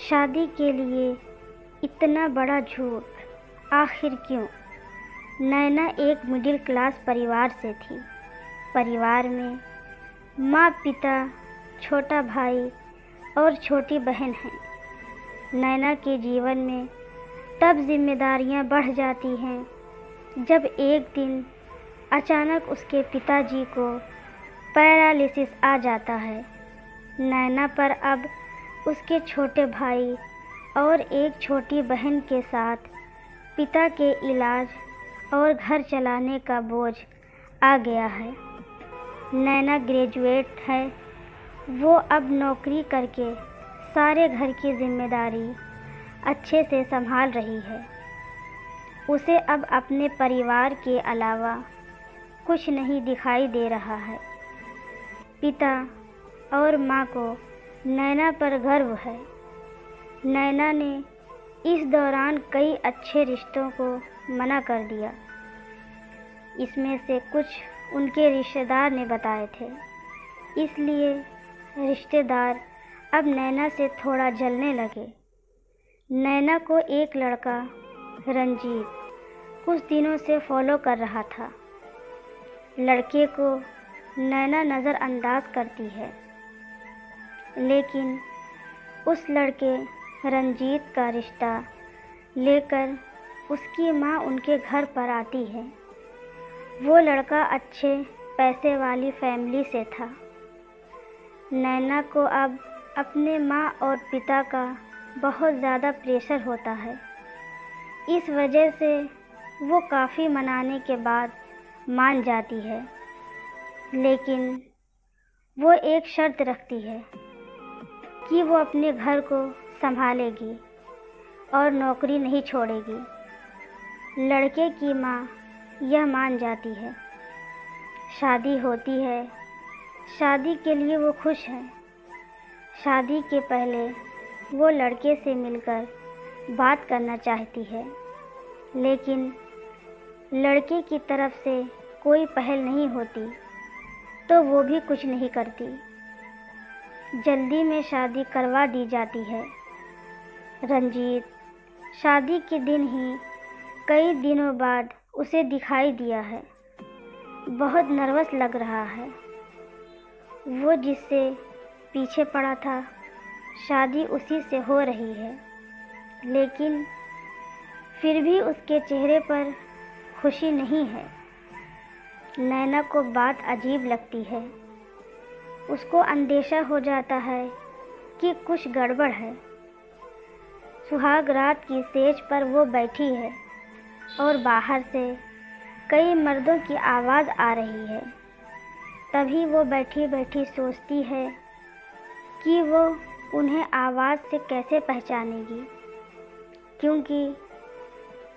शादी के लिए इतना बड़ा झूठ आखिर क्यों? नैना एक मिडिल क्लास परिवार से थी। परिवार में माँ, पिता, छोटा भाई और छोटी बहन हैं। नैना के जीवन में तब जिम्मेदारियाँ बढ़ जाती हैं जब एक दिन अचानक उसके पिताजी को पैरालिसिस आ जाता है। नैना पर अब उसके छोटे भाई और एक छोटी बहन के साथ पिता के इलाज और घर चलाने का बोझ आ गया है। नैना ग्रेजुएट है। वो अब नौकरी करके सारे घर की जिम्मेदारी अच्छे से संभाल रही है। उसे अब अपने परिवार के अलावा कुछ नहीं दिखाई दे रहा है। पिता और माँ को नैना पर गर्व है। नैना ने इस दौरान कई अच्छे रिश्तों को मना कर दिया। इसमें से कुछ उनके रिश्तेदार ने बताए थे, इसलिए रिश्तेदार अब नैना से थोड़ा जलने लगे। नैना को एक लड़का रंजीत कुछ दिनों से फॉलो कर रहा था। लड़के को नैना नज़रअंदाज करती है, लेकिन उस लड़के रंजीत का रिश्ता लेकर उसकी माँ उनके घर पर आती है। वो लड़का अच्छे पैसे वाली फैमिली से था। नैना को अब अपने माँ और पिता का बहुत ज़्यादा प्रेशर होता है। इस वजह से वो काफ़ी मनाने के बाद मान जाती है, लेकिन वो एक शर्त रखती है कि वो अपने घर को संभालेगी और नौकरी नहीं छोड़ेगी। लड़के की माँ यह मान जाती है। शादी होती है। शादी के लिए वो खुश है। शादी के पहले वो लड़के से मिलकर बात करना चाहती है, लेकिन लड़के की तरफ से कोई पहल नहीं होती, तो वो भी कुछ नहीं करती। जल्दी में शादी करवा दी जाती है। रंजीत शादी के दिन ही कई दिनों बाद उसे दिखाई दिया है। बहुत नर्वस लग रहा है। वो जिससे पीछे पड़ा था, शादी उसी से हो रही है, लेकिन फिर भी उसके चेहरे पर खुशी नहीं है। नैना को बात अजीब लगती है। उसको अंदेशा हो जाता है कि कुछ गड़बड़ है। सुहाग रात की सेज पर वो बैठी है और बाहर से कई मर्दों की आवाज़ आ रही है। तभी वो बैठी बैठी सोचती है कि वो उन्हें आवाज़ से कैसे पहचानेगी, क्योंकि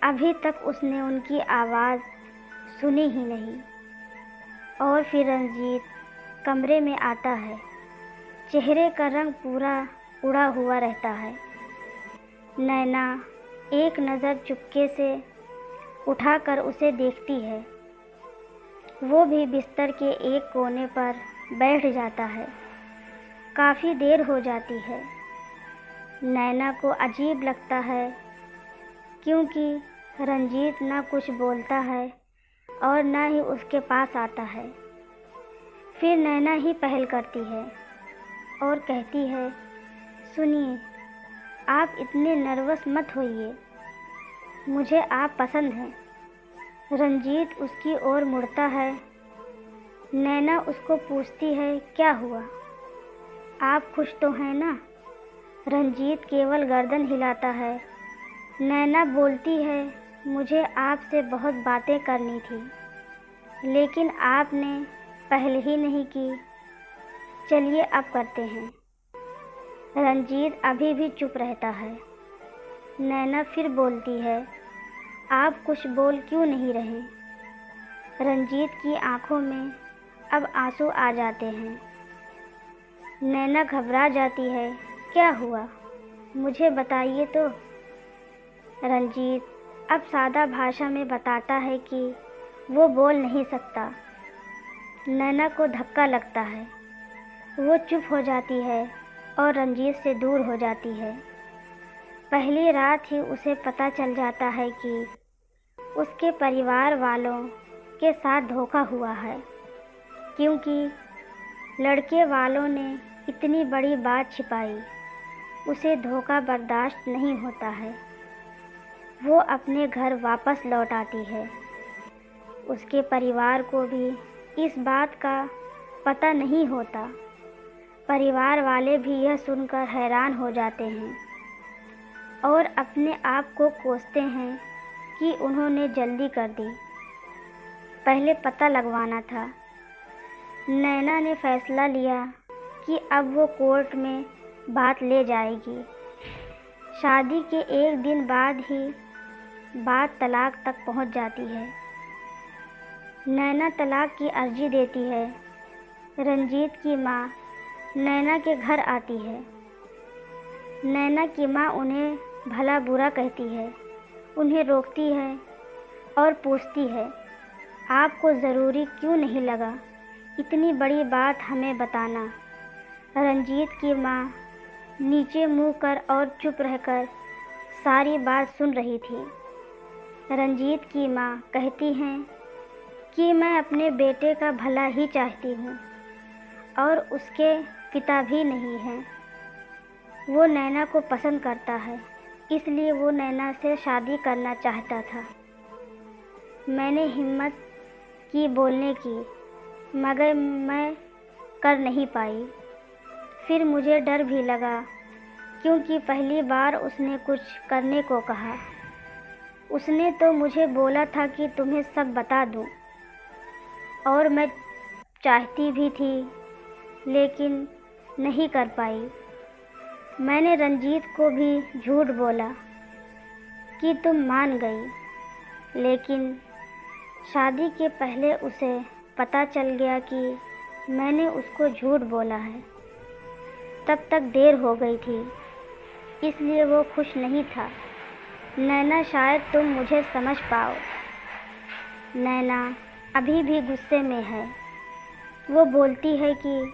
अभी तक उसने उनकी आवाज़ सुनी ही नहीं। और फिर रंजीत कमरे में आता है। चेहरे का रंग पूरा उड़ा हुआ रहता है। नैना एक नज़र चुपके से उठाकर उसे देखती है। वो भी बिस्तर के एक कोने पर बैठ जाता है। काफ़ी देर हो जाती है। नैना को अजीब लगता है, क्योंकि रंजीत ना कुछ बोलता है और ना ही उसके पास आता है। फिर नैना ही पहल करती है और कहती है, सुनिए, आप इतने नर्वस मत होइए, मुझे आप पसंद हैं। रंजीत उसकी ओर मुड़ता है। नैना उसको पूछती है, क्या हुआ? आप खुश तो हैं ना? रंजीत केवल गर्दन हिलाता है। नैना बोलती है, मुझे आपसे बहुत बातें करनी थी, लेकिन आपने पहल ही नहीं की। चलिए अब करते हैं। रंजीत अभी भी चुप रहता है। नैना फिर बोलती है, आप कुछ बोल क्यों नहीं रहे? रंजीत की आंखों में अब आंसू आ जाते हैं। नैना घबरा जाती है। क्या हुआ? मुझे बताइए तो। रंजीत अब सादा भाषा में बताता है कि वो बोल नहीं सकता। नैना को धक्का लगता है। वो चुप हो जाती है और रंजीत से दूर हो जाती है। पहली रात ही उसे पता चल जाता है कि उसके परिवार वालों के साथ धोखा हुआ है, क्योंकि लड़के वालों ने इतनी बड़ी बात छिपाई। उसे धोखा बर्दाश्त नहीं होता है। वो अपने घर वापस लौट आती है। उसके परिवार को भी इस बात का पता नहीं होता। परिवार वाले भी यह सुनकर हैरान हो जाते हैं और अपने आप को कोसते हैं कि उन्होंने जल्दी कर दी। पहले पता लगवाना था। नैना ने फैसला लिया कि अब वो कोर्ट में बात ले जाएगी। शादी के एक दिन बाद ही बात तलाक तक पहुंच जाती है। नैना तलाक की अर्जी देती है। रंजीत की माँ नैना के घर आती है। नैना की माँ उन्हें भला बुरा कहती है, उन्हें रोकती है और पूछती है, आपको ज़रूरी क्यों नहीं लगा इतनी बड़ी बात हमें बताना। रंजीत की माँ नीचे मुँह कर और चुप रहकर सारी बात सुन रही थी। रंजीत की माँ कहती हैं कि मैं अपने बेटे का भला ही चाहती हूँ और उसके पिता भी नहीं हैं। वो नैना को पसंद करता है, इसलिए वो नैना से शादी करना चाहता था। मैंने हिम्मत की बोलने की, मगर मैं कर नहीं पाई। फिर मुझे डर भी लगा, क्योंकि पहली बार उसने कुछ करने को कहा। उसने तो मुझे बोला था कि तुम्हें सब बता दूं, और मैं चाहती भी थी, लेकिन नहीं कर पाई। मैंने रंजीत को भी झूठ बोला कि तुम मान गई, लेकिन शादी के पहले उसे पता चल गया कि मैंने उसको झूठ बोला है। तब तक देर हो गई थी, इसलिए वो खुश नहीं था। नैना, शायद तुम मुझे समझ पाओ। नैना अभी भी गुस्से में है। वो बोलती है कि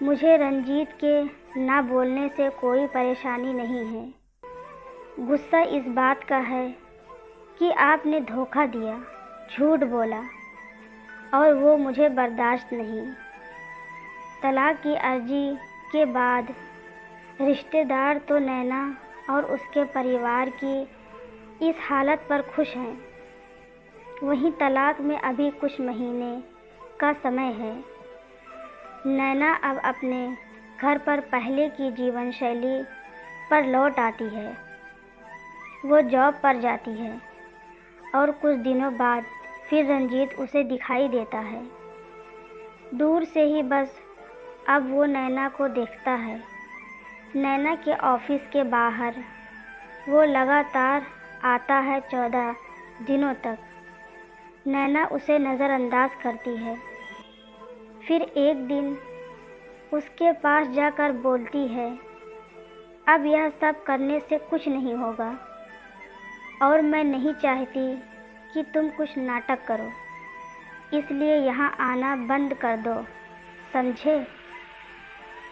मुझे रंजीत के ना बोलने से कोई परेशानी नहीं है। गुस्सा इस बात का है कि आपने धोखा दिया, झूठ बोला, और वो मुझे बर्दाश्त नहीं। तलाक की अर्जी के बाद रिश्तेदार तो नैना और उसके परिवार की इस हालत पर खुश हैं। वहीं तलाक में अभी कुछ महीने का समय है। नैना अब अपने घर पर पहले की जीवन शैली पर लौट आती है। वो जॉब पर जाती है और कुछ दिनों बाद फिर रंजीत उसे दिखाई देता है। दूर से ही बस अब वो नैना को देखता है। नैना के ऑफिस के बाहर वो लगातार आता है 14 दिनों तक। नैना उसे नज़रअंदाज करती है। फिर एक दिन उसके पास जाकर बोलती है, अब यह सब करने से कुछ नहीं होगा और मैं नहीं चाहती कि तुम कुछ नाटक करो, इसलिए यहाँ आना बंद कर दो, समझे?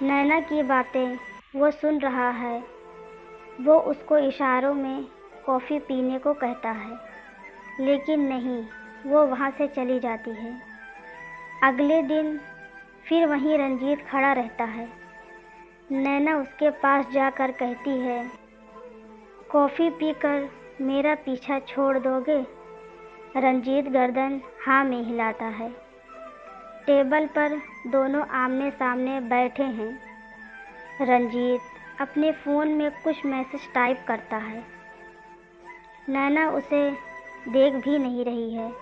नैना की बातें वो सुन रहा है। वो उसको इशारों में कॉफ़ी पीने को कहता है, लेकिन नहीं, वो वहाँ से चली जाती है। अगले दिन फिर वहीं रंजीत खड़ा रहता है। नैना उसके पास जाकर कहती है, कॉफ़ी पीकर मेरा पीछा छोड़ दोगे? रंजीत गर्दन हाँ में हिलाता है। टेबल पर दोनों आमने सामने बैठे हैं। रंजीत अपने फ़ोन में कुछ मैसेज टाइप करता है। नैना उसे देख भी नहीं रही है।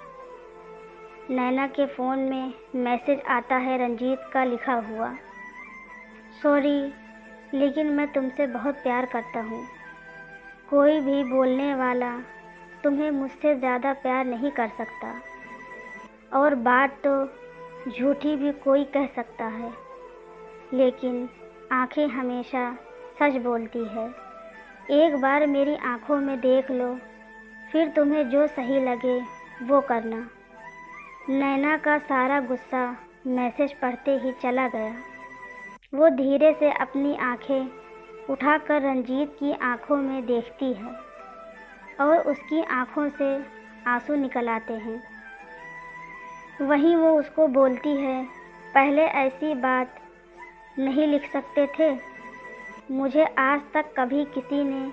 नैना के फ़ोन में मैसेज आता है रंजीत का लिखा हुआ, सॉरी, लेकिन मैं तुमसे बहुत प्यार करता हूँ। कोई भी बोलने वाला तुम्हें मुझसे ज़्यादा प्यार नहीं कर सकता, और बात तो झूठी भी कोई कह सकता है, लेकिन आँखें हमेशा सच बोलती है। एक बार मेरी आँखों में देख लो, फिर तुम्हें जो सही लगे वो करना। नैना का सारा गुस्सा मैसेज पढ़ते ही चला गया। वो धीरे से अपनी आँखें उठाकर रंजीत की आंखों में देखती है और उसकी आंखों से आंसू निकल आते हैं। वहीं वो उसको बोलती है, पहले ऐसी बात नहीं लिख सकते थे? मुझे आज तक कभी किसी ने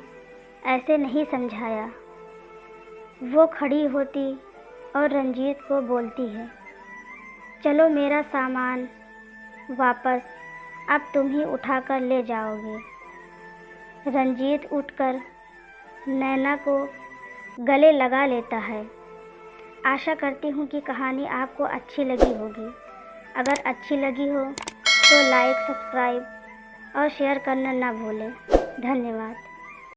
ऐसे नहीं समझाया। वो खड़ी होती और रंजीत को बोलती है, चलो मेरा सामान वापस अब तुम ही उठाकर ले जाओगे। रंजीत उठकर नैना को गले लगा लेता है। आशा करती हूँ कि कहानी आपको अच्छी लगी होगी। अगर अच्छी लगी हो तो लाइक, सब्सक्राइब और शेयर करना ना भूलें। धन्यवाद।